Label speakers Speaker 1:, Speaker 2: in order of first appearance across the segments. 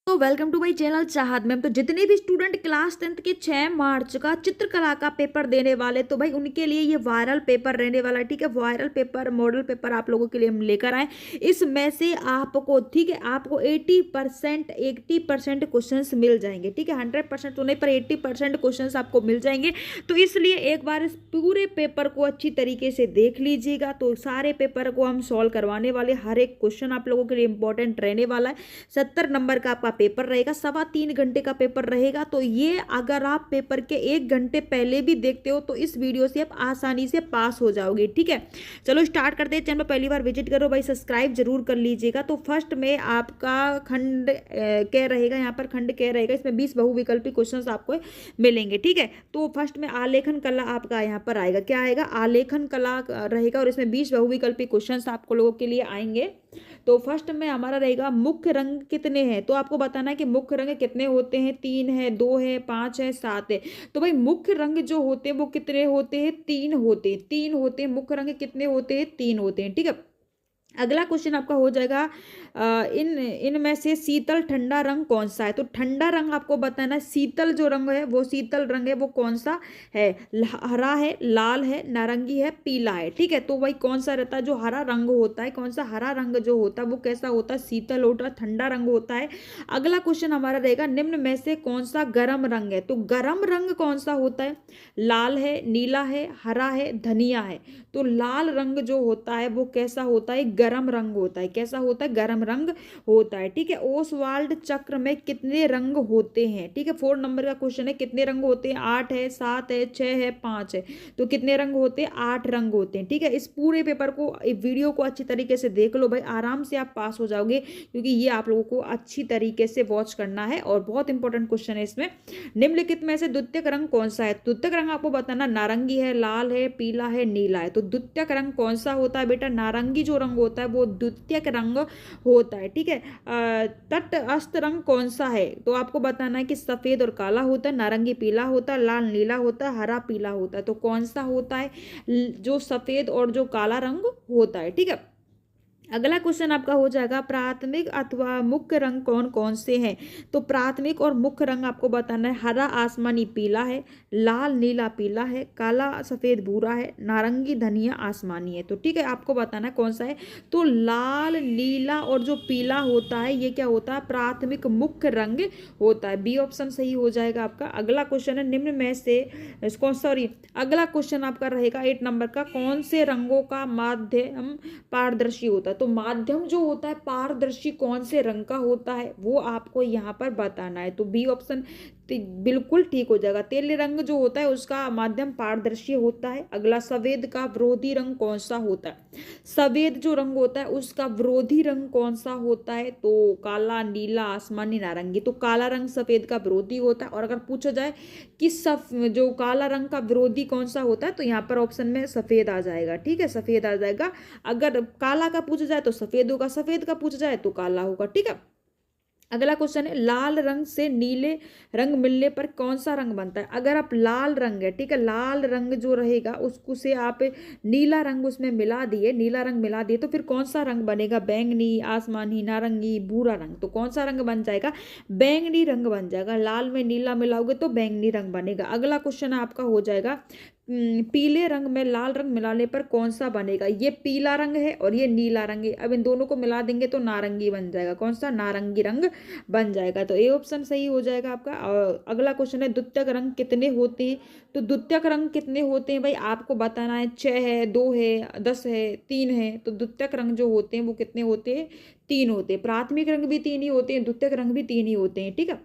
Speaker 1: तो welcome to my channel चाहत ma'am. तो जितने भी स्टूडेंट क्लास 10th के 6 मार्च का चित्रकला का पेपर देने वाले, तो भाई उनके लिए ये वायरल पेपर रहने वाला है। ठीक है, वायरल पेपर मॉडल पेपर आप लोगों के लिए हम लेकर आए। इसमें से आपको, ठीक है, आपको 80% क्वेश्चन मिल जाएंगे। ठीक है, 100% तो नहीं पर 80% क्वेश्चन आपको मिल जाएंगे। तो इसलिए एक बार इस पूरे पेपर को अच्छी तरीके से देख लीजिएगा। तो सारे पेपर को हम सॉल्व करवाने वाले, हर एक क्वेश्चन आप लोगों के लिए इंपॉर्टेंट रहने वाला है। 70 नंबर का आपका पेपर रहेगा, 3.25 घंटे का पेपर रहेगा। तो ये अगर आप पेपर के 1 घंटे पहले भी देखते हो तो इस वीडियो से आप आसानी से पास हो जाओगे। ठीक है, चलो स्टार्ट करते हैं। चैनल पर पहली बार विजिट करो भाई, सब्सक्राइब जरूर कर लीजिएगा। तो फर्स्ट में आपका खंड क्या रहेगा, यहाँ पर खंड क्या रहेगा, इसमें 20 बहुविकल्पी क्वेश्चन आपको मिलेंगे। ठीक है, तो फर्स्ट में आलेखन कला आपका यहाँ पर आएगा, क्या आएगा, आलेखन कला रहेगा और इसमें 20 बहुविकल्पी क्वेश्चन आप लोगों के लिए आएंगे। तो फर्स्ट में हमारा रहेगा मुख्य रंग कितने हैं। तो आपको बताना है कि मुख्य रंग कितने होते हैं, 3 है, 2 है, 5 है, 7 है। तो भाई मुख्य रंग जो होते हैं वो कितने होते हैं, 3 होते हैं, 3 होते हैं। मुख्य रंग कितने होते हैं, 3 होते हैं। ठीक है, अगला क्वेश्चन आपका हो जाएगा इनमें से शीतल ठंडा रंग कौन सा है। तो ठंडा रंग आपको बताना है, शीतल जो रंग है वो शीतल रंग है वो कौन सा है, हरा है, लाल है, नारंगी है, पीला है। ठीक है, तो भाई कौन सा रहता है जो हरा रंग होता है, कौन सा हरा रंग जो होता है वो कैसा होता है, शीतल होता है, ठंडा रंग होता है। अगला क्वेश्चन हमारा रहेगा निम्न में से कौन सा गर्म रंग है। तो गर्म रंग कौन सा होता है, लाल है, नीला है, हरा है, धनिया है। तो लाल रंग जो होता है वो कैसा होता है, गर्म रंग होता है। कैसा होता है, गर्म रंग होता है। ठीक है, ओसवाल्ड चक्र में कितने रंग होते हैं। ठीक है, 4 नंबर का क्वेश्चन है, कितने रंग होते हैं, 8 है, 7 है, 6 है, 5 है। तो कितने रंग होते हैं, 8 रंग होते हैं। ठीक है, इस पूरे पेपर को, वीडियो को अच्छी तरीके से देख लो भाई, आराम से आप पास हो जाओगे, क्योंकि ये आप लोगों को अच्छी तरीके से वॉच करना है और बहुत इंपॉर्टेंट क्वेश्चन है इसमें। निम्नलिखित में से द्वितीयक रंग कौन सा है। द्वितीयक रंग आपको बताना, नारंगी है, लाल है, पीला है, नीला है। तो द्वितीयक रंग कौन सा होता है बेटा, नारंगी जो रंग होता है वो द्वितीयक रंग होता है। ठीक है, तटस्थ रंग कौन सा है। तो आपको बताना है कि सफेद और काला होता है, नारंगी पीला होता है, लाल नीला होता है, हरा पीला होता है। तो कौन सा होता है, जो सफेद और जो काला रंग होता है। ठीक है, अगला क्वेश्चन आपका हो जाएगा प्राथमिक अथवा मुख्य रंग कौन कौन से हैं। तो प्राथमिक और मुख्य रंग आपको बताना है, हरा आसमानी पीला है, लाल नीला पीला है, काला सफेद भूरा है, नारंगी धनिया आसमानी है। तो ठीक है, आपको बताना है कौन सा है। तो लाल नीला और जो पीला होता है ये क्या होता है, प्राथमिक मुख्य रंग होता है। बी ऑप्शन सही हो जाएगा आपका। अगला क्वेश्चन है निम्न में से सॉरी, अगला क्वेश्चन आपका रहेगा 8 नंबर का, कौन से रंगों का माध्यम पारदर्शी होता है। तो माध्यम जो होता है पारदर्शी कौन से रंग का होता है वो आपको यहाँ पर बताना है। तो बी ऑप्शन बिल्कुल ठीक हो जाएगा। तेली रंग जो होता है उसका माध्यम पारदर्शी होता है। अगला, सफेद का विरोधी रंग कौन सा होता है। सफेद जो रंग होता है उसका विरोधी रंग कौन सा होता है। तो काला, नीला, आसमानी, नारंगी। तो काला रंग सफेद का विरोधी होता है। और अगर पूछा जाए कि जो काला रंग का विरोधी कौन सा होता है, तो यहाँ पर ऑप्शन में सफेद आ जाएगा। ठीक है, सफेद आ जाएगा। अगर काला का पूछा जाए तो सफेद होगा, सफेद का पूछा जाए तो काला होगा। ठीक है, अगला क्वेश्चन है लाल रंग से नीले रंग मिलने पर कौन सा रंग बनता है। अगर आप लाल रंग है, ठीक है, लाल रंग जो रहेगा उसको से आप नीला रंग उसमें मिला दिए, नीला रंग मिला दिए, तो फिर कौन सा रंग बनेगा, बैंगनी, आसमानी, नारंगी, भूरा रंग। तो कौन सा रंग बन जाएगा, बैंगनी रंग बन जाएगा। लाल में नीला मिलाओगे तो बैंगनी रंग बनेगा। अगला क्वेश्चन आपका हो जाएगा पीले रंग में लाल रंग मिलाने पर कौन सा बनेगा। ये पीला रंग है और ये नीला रंग है, अब इन दोनों को मिला देंगे तो नारंगी बन जाएगा। कौन सा, नारंगी रंग बन जाएगा। तो ए ऑप्शन सही हो जाएगा आपका। और अगला क्वेश्चन है द्वितीयक रंग कितने होते हैं। तो द्वितीयक रंग कितने होते हैं भाई आपको बताना है, 6 है, 2 है, 10 है, 3 है। तो द्वितीयक रंग जो होते हैं वो कितने होते हैं, 3 होते हैं। प्राथमिक रंग भी 3 ही होते हैं, द्वितीयक रंग भी 3 ही होते हैं। ठीक है,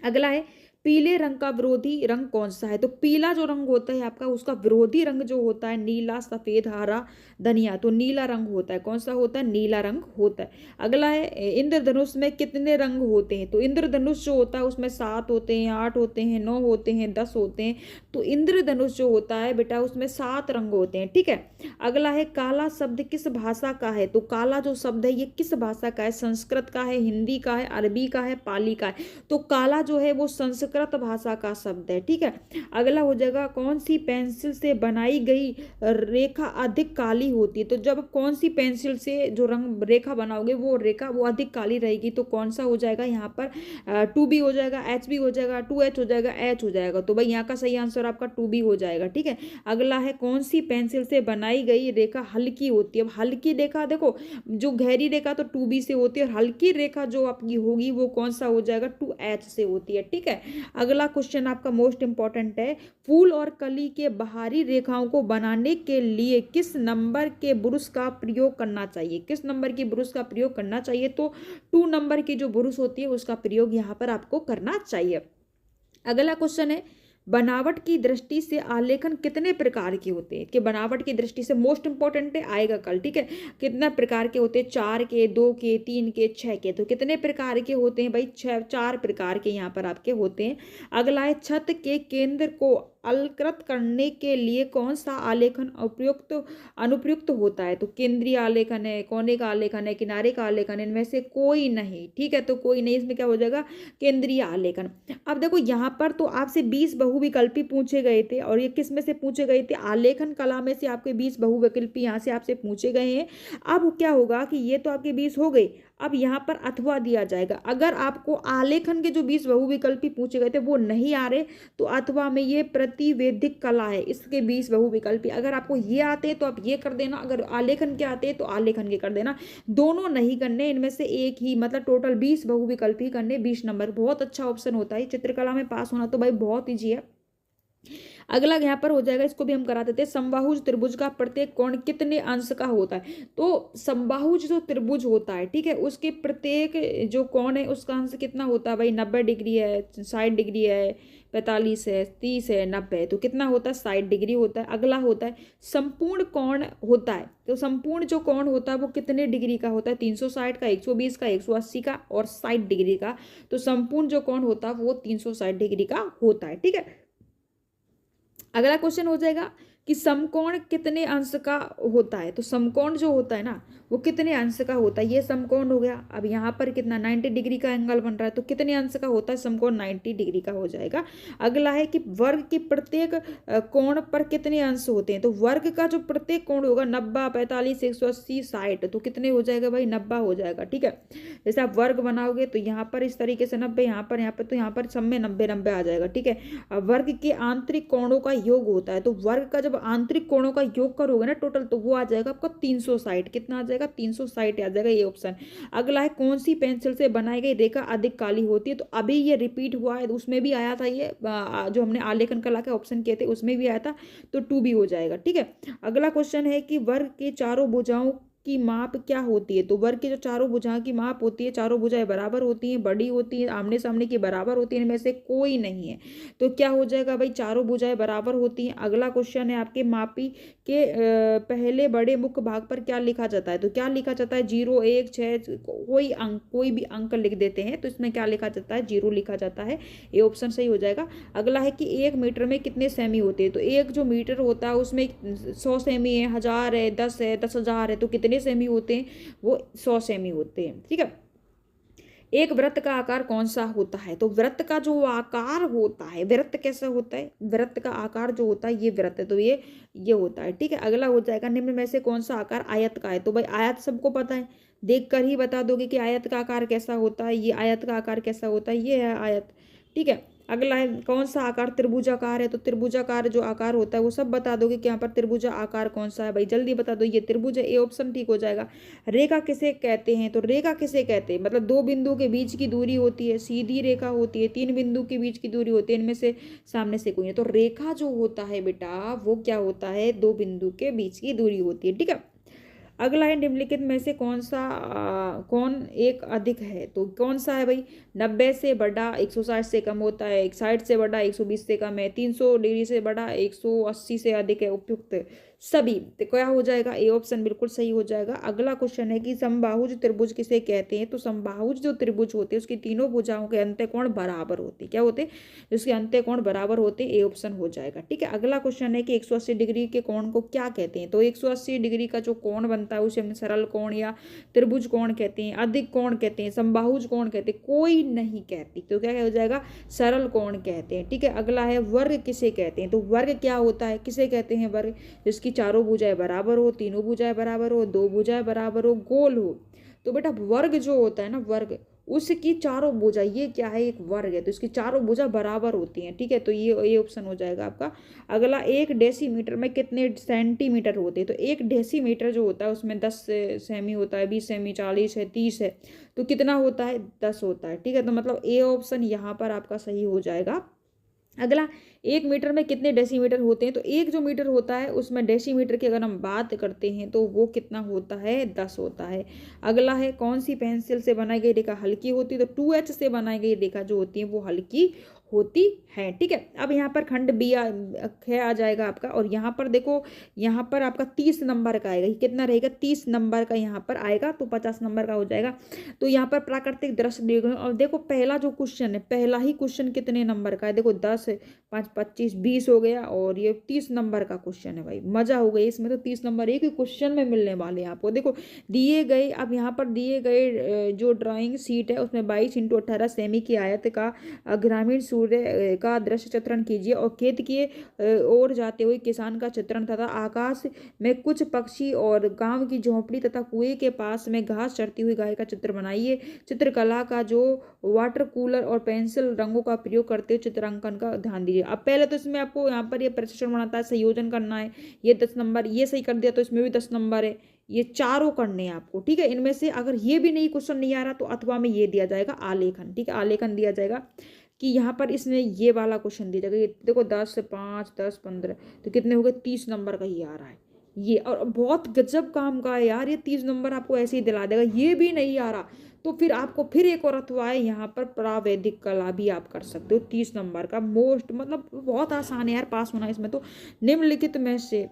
Speaker 1: अगला है पीले रंग का विरोधी रंग कौन सा है। तो पीला जो रंग होता है आपका उसका विरोधी रंग जो होता है, नीला, सफेद, हरा, धनिया। तो नीला रंग होता है। कौन सा होता है, नीला रंग होता है। अगला है इंद्रधनुष में कितने रंग होते हैं। तो इंद्रधनुष जो होता है उसमें 7 होते हैं, 8 होते हैं, 9 होते हैं, 10 होते हैं। तो इंद्रधनुष जो होता है बेटा उसमें 7 रंग होते हैं। ठीक है, अगला है काला शब्द किस भाषा का है। तो काला जो शब्द है ये किस भाषा का है, संस्कृत का है, हिंदी का है, अरबी का है, पाली का है। तो काला जो है वो संस्कृत संस्कृत भाषा का शब्द है। ठीक है, अगला हो जाएगा कौन सी पेंसिल से बनाई गई रेखा अधिक काली होती है। तो जब कौन सी पेंसिल से जो रंग रेखा बनाओगे वो रेखा वो अधिक काली रहेगी, तो कौन सा हो जाएगा यहाँ पर 2B हो जाएगा, H भी हो जाएगा, 2H हो जाएगा, H हो जाएगा। तो भाई यहाँ का सही आंसर आपका 2B हो जाएगा। ठीक है, अगला है कौन सी पेंसिल से बनाई गई रेखा हल्की होती है। अब हल्की रेखा देखो, जो गहरी रेखा तो 2B से होती है, और हल्की रेखा जो आपकी होगी वो कौन सा हो जाएगा, 2H से होती है। ठीक है, अगला क्वेश्चन आपका मोस्ट इंपॉर्टेंट है, फूल और कली के बाहरी रेखाओं को बनाने के लिए किस नंबर के ब्रुश का प्रयोग करना चाहिए। किस नंबर की ब्रुश का प्रयोग करना चाहिए, तो 2 नंबर की जो ब्रुश होती है उसका प्रयोग यहाँ पर आपको करना चाहिए। अगला क्वेश्चन है, बनावट की दृष्टि से आलेखन कितने प्रकार के होते हैं। कि बनावट की दृष्टि से मोस्ट इंपॉर्टेंट है, आएगा कल। ठीक है, कितना प्रकार के होते हैं, 4 के, 2 के, 3 के, 6 के। तो कितने प्रकार के होते हैं भाई, 4 प्रकार के यहाँ पर आपके होते हैं। अगला है छत के केंद्र को अलकृत करने के लिए कौन सा आलेखन उपयुक्त अनुप्रयुक्त होता है। तो केंद्रीय आलेखन है, कोने का आलेखन है, किनारे का आलेखन है, इनमें से कोई नहीं। ठीक है, तो कोई नहीं, इसमें क्या हो जाएगा, केंद्रीय आलेखन। अब देखो यहाँ पर तो आपसे 20 बहुविकल्पी पूछे गए थे, और ये किस में से पूछे गए थे, आलेखन कला में से आपके 20 बहुविकल्पी यहाँ से आपसे पूछे गए हैं। अब क्या होगा कि ये तो आपके 20 हो गए, अब यहाँ पर अथवा दिया जाएगा। अगर आपको आलेखन के जो 20 बहुविकल्पी पूछे गए थे वो नहीं आ रहे, तो अथवा में ये प्रतिवेदिक कला है, इसके 20 बहुविकल्पी। अगर आपको ये आते हैं तो आप ये कर देना, अगर आलेखन के आते हैं तो आलेखन के कर देना। दोनों नहीं करने, इनमें से एक ही, मतलब टोटल 20 बहुविकल्पी करने, 20 नंबर। बहुत अच्छा ऑप्शन होता है चित्रकला में पास होना, तो भाई बहुत ईजी है। अगला यहाँ पर हो जाएगा, इसको भी हम करा देते हैं, समबाहुज त्रिभुज का प्रत्येक कोण कितने अंश का होता है। तो समबाहुज जो त्रिभुज होता है, ठीक है, उसके प्रत्येक जो कोण है उसका अंश कितना होता है भाई, 90 डिग्री है, 60 डिग्री है, 45 है, 30 है, 90 है, तो कितना होता है, 60 डिग्री होता है। अगला होता है संपूर्ण कोण होता है, तो संपूर्ण जो कोण होता है वो कितने डिग्री का होता है, 360 का, 120 का, 180 का और 60 डिग्री का। तो संपूर्ण जो कोण होता है वो 360 डिग्री का होता है। ठीक है, अगला क्वेश्चन हो जाएगा कि समकोण कितने अंश का होता है। तो समकोण जो होता है ना वो कितने अंश का होता है, ये समकोण हो गया। अब यहाँ पर कितना 90 डिग्री का एंगल बन रहा है, तो कितने अंश का होता है, समकोण 90 डिग्री का हो जाएगा। अगला है कि वर्ग के प्रत्येक कोण पर कितने अंश होते हैं। तो वर्ग का जो प्रत्येक कोण होगा 90, 45, 180, 60, तो कितने हो जाएगा भाई, 90 हो जाएगा। ठीक है, जैसे आप वर्ग बनाओगे तो यहाँ पर इस तरीके से 90, यहाँ पर तो यहाँ पर सब में 90 आ जाएगा। ठीक है, वर्ग के आंतरिक कोणों का योग होता है, तो वर्ग का जब आंतरिक कोणों का योग करोगे ना टोटल, तो वो आ जाएगा आपका 360। कितना आ जाएगा, 360 आ जाएगा, ये ऑप्शन। अगला है कौन सी पेंसिल से बनाई गई रेखा अधिक काली होती है। तो अभी ये रिपीट हुआ है, उसमें भी आया था, ये जो हमने आलेखन कला के ऑप्शन किए थे उसमें भी आया था, तो 2B हो जाएगा। ठीक है, अगला क्वेश्चन है कि वर्ग के चारों भुजाओं की माप क्या होती है। तो वर्ग की जो चारों भुजाओं की माप होती है, चारों भुजाएं बराबर होती हैं, बड़ी होती हैं, आमने सामने की बराबर होती है, इनमें से कोई नहीं है। तो क्या हो जाएगा भाई, चारों भुजाएं बराबर होती हैं। अगला क्वेश्चन है आपके मापी के पहले बड़े मुख्य भाग पर क्या लिखा जाता है। तो क्या लिखा जाता है, 0, 1, 6, कोई अंक, कोई भी अंक लिख देते हैं, तो इसमें क्या लिखा जाता है, 0 लिखा जाता है, ये ऑप्शन सही हो जाएगा। अगला है कि 1 मीटर में कितने सेमी होते हैं। तो एक जो मीटर होता है उसमें 100 सेमी है, 1000 है, 10 है, 10,000 है, तो कितने सेमी होते हैं, वो 100 सेमी होते हैं। ठीक है, एक वृत्त का आकार कौन सा होता है। तो वृत्त का जो आकार होता है, वृत्त कैसा होता है, वृत्त का आकार जो होता है ये वृत्त है, तो ये होता है। ठीक है, अगला हो जाएगा निम्न में से कौन सा आकार आयत का है। तो भाई आयत सबको पता है, देख कर ही बता दोगे कि आयत का आकार कैसा होता है, ये आयत का आकार कैसा होता है, ये है आयत। ठीक है, अगला है कौन सा आकार त्रिभुजाकार है। तो त्रिभुजाकार जो आकार होता है वो सब बता दोगे कि यहाँ पर त्रिभुजा आकार कौन सा है, भाई जल्दी बता दो, ये त्रिभुज है, ए ऑप्शन ठीक हो जाएगा। रेखा किसे कहते हैं। तो रेखा किसे कहते हैं, मतलब 2 बिंदु के बीच की दूरी होती है, सीधी रेखा होती है, 3 बिंदु के बीच की दूरी होती है, इनमें से सामने से कोई है। तो रेखा जो होता है बेटा वो क्या होता है, 2 बिंदु के बीच की दूरी होती है। ठीक है, अगला है निम्नलिखित में से कौन एक अधिक है। तो कौन सा है भाई, 90 से बड़ा 160 से कम होता है, 60 से बड़ा 120 से कम है, 300 डिग्री से बड़ा 180 से अधिक है, उपयुक्त सभी। तो क्या हो जाएगा, ए ऑप्शन बिल्कुल सही हो जाएगा। अगला क्वेश्चन है कि समबाहुज त्रिभुज किसे कहते हैं। तो समबाहुज जो त्रिभुज होते हैं उसकी तीनों भुजाओं के अंत्यकोण बराबर होते हैं। क्या होते हैं, जिसके अंत्यकोण बराबर होते हैं, ए ऑप्शन हो जाएगा। ठीक है, अगला क्वेश्चन है कि 180 डिग्री के कोण को क्या कहते हैं। तो 180 डिग्री का जो कोण बनता है उसे हम सरल कोण या त्रिभुज कोण कहते हैं, अधिक कोण कहते हैं, समबाहुज कोण कहते हैं, कोई नहीं कहती। तो क्या हो जाएगा, सरल कोण कहते हैं। ठीक है, अगला है वर्ग किसे कहते हैं। तो वर्ग क्या होता है, किसे कहते हैं वर्ग, जिसकी चारों भुजाएं बराबर हो, तीनों भुजाएं बराबर हो, दो भुजाएं बराबर हो, गोल हो। तो बेटा वर्ग जो होता है ना, वर्ग उसकी चारों भुजा, ये क्या है, एक वर्ग है, तो इसकी चारों भुजा बराबर होती हैं। ठीक है, तो ये ऑप्शन हो जाएगा आपका। अगला, एक डेसीमीटर में कितने सेंटीमीटर होते हैं। तो एक डेसीमीटर जो होता है उसमें 10 सेमी होता है, 20 सेमी, 40 है, 30 है, तो कितना होता है, 10 होता है। ठीक है, तो मतलब ए ऑप्शन यहाँ पर आपका सही हो जाएगा। अगला, एक मीटर में कितने डेसीमीटर होते हैं। तो एक जो मीटर होता है उसमें डेसीमीटर की अगर हम बात करते हैं तो वो कितना होता है, 10 होता है। अगला है, कौन सी पेंसिल से बनाई गई रेखा हल्की होती है। तो 2H से बनाई गई रेखा जो होती है वो हल्की होती है। ठीक है, अब यहाँ पर खंड बी आ जाएगा आपका। और यहाँ पर देखो, यहाँ पर आपका 30 नंबर का आएगा। ये कितना रहेगा, 30 नंबर का यहाँ पर आएगा, तो 50 नंबर का हो जाएगा। तो यहाँ पर प्राकृतिक दृश्य दिए गए। और देखो पहला जो क्वेश्चन है, पहला ही क्वेश्चन कितने नंबर का है, देखो 10, 5, 25, 20 हो गया, और ये 30 नंबर का क्वेश्चन है। भाई मजा हो गई इसमें, तो 30 नंबर एक ही क्वेश्चन में मिलने वाले हैं आपको। देखो दिए गए, अब यहाँ पर दिए गए जो ड्राइंग शीट है उसमें 22x18 सेमी की आयत का ग्रामीण सूर्य का दृश्य चित्रण कीजिए, और खेत की ओर जाते हुए किसान का चित्रण तथा आकाश में कुछ पक्षी और गांव की झोंपड़ी तथा कुएं के पास में घास चरती हुई गाय का चित्र बनाइए। चित्रकला का जो वाटर कूलर और पेंसिल रंगों का प्रयोग करते हुए चित्रांकन का ध्यान दीजिए। अब पहले तो इसमें आपको यहाँ पर ये प्रशिक्षण बनाता है, संयोजन करना है, ये 10 नंबर, ये सही कर दिया तो इसमें भी 10 नंबर है, ये चारों करने हैं आपको। ठीक है, इनमें से अगर ये भी नहीं क्वेश्चन नहीं आ रहा तो अथवा में ये दिया जाएगा आलेखन। ठीक है, आलेखन दिया जाएगा कि यहाँ पर इसने ये वाला क्वेश्चन दिया जाएगा। ये देखो 10 से 5, 10, 15, तो कितने हो गए, 30 नंबर का ही आ रहा है ये। और बहुत गजब काम का है यार, ये 30 नंबर आपको ऐसे ही दिला देगा। ये भी नहीं आ रहा तो फिर आपको फिर एक और अथवा है, यहाँ पर प्रावैधिक कला भी आप कर सकते हो, 30 नंबर का मोस्ट, मतलब बहुत आसान है यार पास होना इसमें। तो निम्नलिखित में से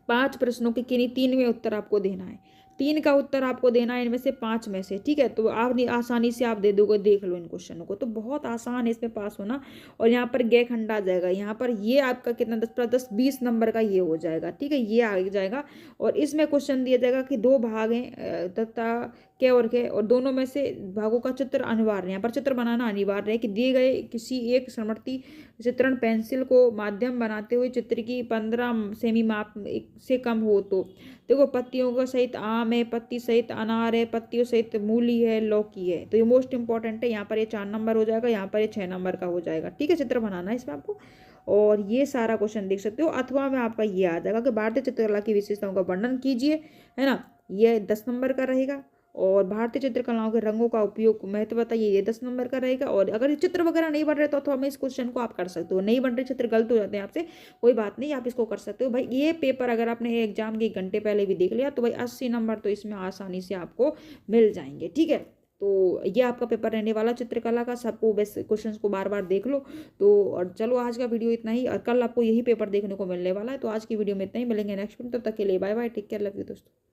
Speaker 1: 5 प्रश्नों के किन्हीं 3 में उत्तर आपको देना है, 3 का उत्तर आपको देना है इनमें से 5 में से। ठीक है, तो आप आसानी से आप दे दोगे, देख लो इन क्वेश्चनों को, तो बहुत आसान है इसमें पास होना। और यहाँ पर गै खंड आ जाएगा, यहाँ पर ये आपका कितना 10+10 20 नंबर का ये हो जाएगा। ठीक है, ये आ जाएगा। और इसमें क्वेश्चन दिया जाएगा कि 2 भाग हैं तथा के और दोनों में से भागों का चित्र अनिवार्य है। यहाँ पर चित्र बनाना अनिवार्य है कि दिए गए किसी एक समवर्ती चित्रण पेंसिल को माध्यम बनाते हुए चित्र की 15 सेमी माप से कम हो। तो देखो पत्तियों का सहित आम है, पत्ती सहित अनार है, पत्तियों सहित मूली है, लौकी है। तो ये मोस्ट इंपॉर्टेंट है, यहाँ पर ये 4 नंबर हो जाएगा, यहाँ पर ये 6 नंबर का हो जाएगा। ठीक है, चित्र बनाना है इसमें आपको। और ये सारा क्वेश्चन देख सकते हो। अथवा में आपका ये आ जाएगा कि भारतीय चित्रकला की विशेषताओं का वर्णन कीजिए, है ना, ये 10 नंबर का रहेगा। और भारतीय चित्रकलाओं के रंगों का उपयोग महत्व बताइए, ये 10 नंबर का रहेगा। और अगर चित्र वगैरह नहीं बन रहे तो अथवा में इस क्वेश्चन को आप कर सकते हो। नहीं बन रहे चित्र, गलत हो जाते हैं आपसे, कोई बात नहीं, आप इसको कर सकते हो। भाई ये पेपर अगर आपने एग्जाम के 1 घंटे पहले भी देख लिया तो भाई 80 नंबर तो इसमें आसानी से आपको मिल जाएंगे। ठीक है, तो ये आपका पेपर रहने वाला चित्रकला का। सबको बस क्वेश्चंस को बार बार देख लो। तो और चलो आज का वीडियो इतना ही, और कल आपको यही पेपर देखने को मिलने वाला है। तो आज की वीडियो में इतना ही, मिलेंगे नेक्स्ट वीडियो, तब तक के लिए bye bye, take care, love you दोस्तों।